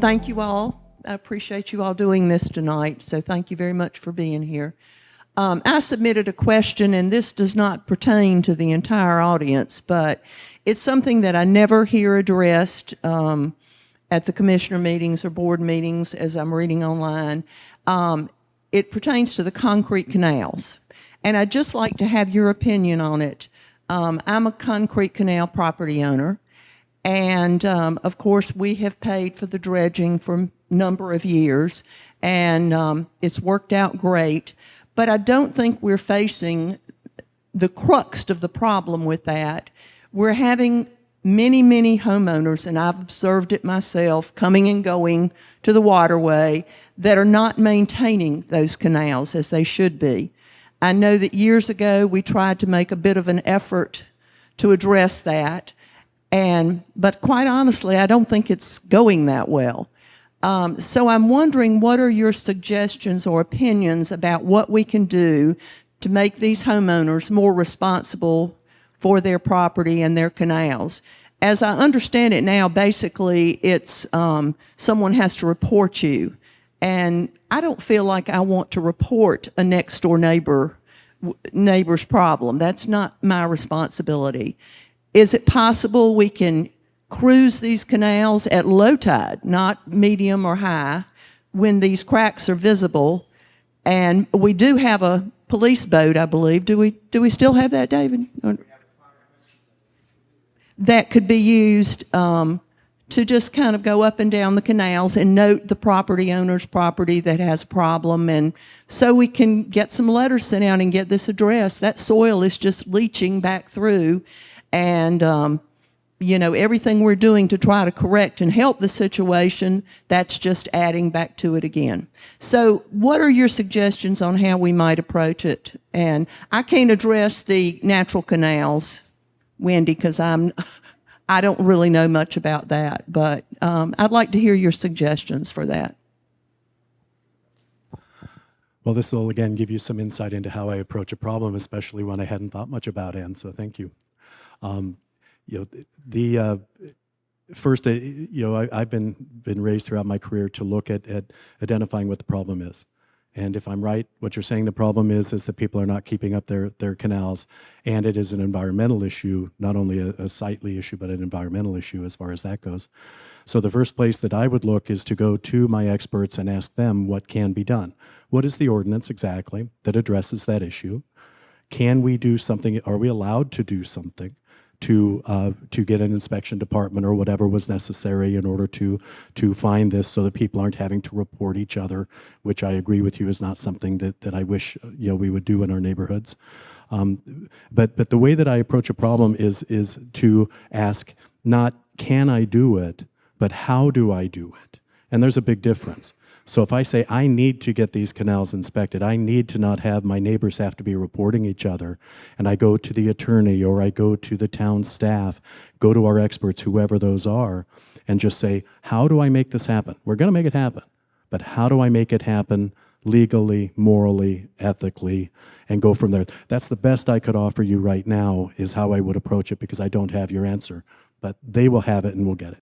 thank you all. I appreciate you all doing this tonight, so thank you very much for being here. I submitted a question, and this does not pertain to the entire audience, but it's something that I never hear addressed at the commissioner meetings or board meetings as I'm reading online. It pertains to the concrete canals, and I'd just like to have your opinion on it. I'm a concrete canal property owner, and of course we have paid for the dredging for a number of years, and it's worked out great. But I don't think we're facing the crux of the problem with that. We're having many, many homeowners, and I've observed it myself, coming and going to the waterway that are not maintaining those canals as they should be. I know that years ago we tried to make a bit of an effort to address that, but quite honestly, I don't think it's going that well. So I'm wondering, what are your suggestions or opinions about what we can do to make these homeowners more responsible for their property and their canals? As I understand it now, basically it's someone has to report you, and I don't feel like I want to report a next door neighbor's problem. That's not my responsibility. Is it possible we can cruise these canals at low tide, not medium or high, when these cracks are visible? And we do have a police boat, I believe. Do we still have that, David? That could be used to just kind of go up and down the canals and note the property owner's property that has a problem, and so we can get some letters sent out and get this addressed. That soil is just leaching back through, and you know, everything we're doing to try to correct and help the situation, that's just adding back to it again. So what are your suggestions on how we might approach it? And I can't address the natural canals, Wendy, because I don't really know much about that, but I'd like to hear your suggestions for that. Well, this will again give you some insight into how I approach a problem, especially one I hadn't thought much about, Ann, so thank you. You know, first, you know, I've been raised throughout my career to look at identifying what the problem is. And if I'm right, what you're saying the problem is that people are not keeping up their canals, and it is an environmental issue, not only a sightly issue, but an environmental issue as far as that goes. So the first place that I would look is to go to my experts and ask them what can be done. What is the ordinance exactly that addresses that issue? Can we do something? Are we allowed to do something to get an inspection department or whatever was necessary in order to find this, so that people aren't having to report each other, which I agree with you is not something that I wish, you know, we would do in our neighborhoods. But the way that I approach a problem is to ask, not can I do it, but how do I do it? And there's a big difference. So if I say I need to get these canals inspected, I need to not have my neighbors have to be reporting each other, and I go to the attorney or I go to the town staff, go to our experts, whoever those are, and just say, how do I make this happen? We're going to make it happen, but how do I make it happen legally, morally, ethically, and go from there? That's the best I could offer you right now, is how I would approach it, because I don't have your answer, but they will have it and we'll get it.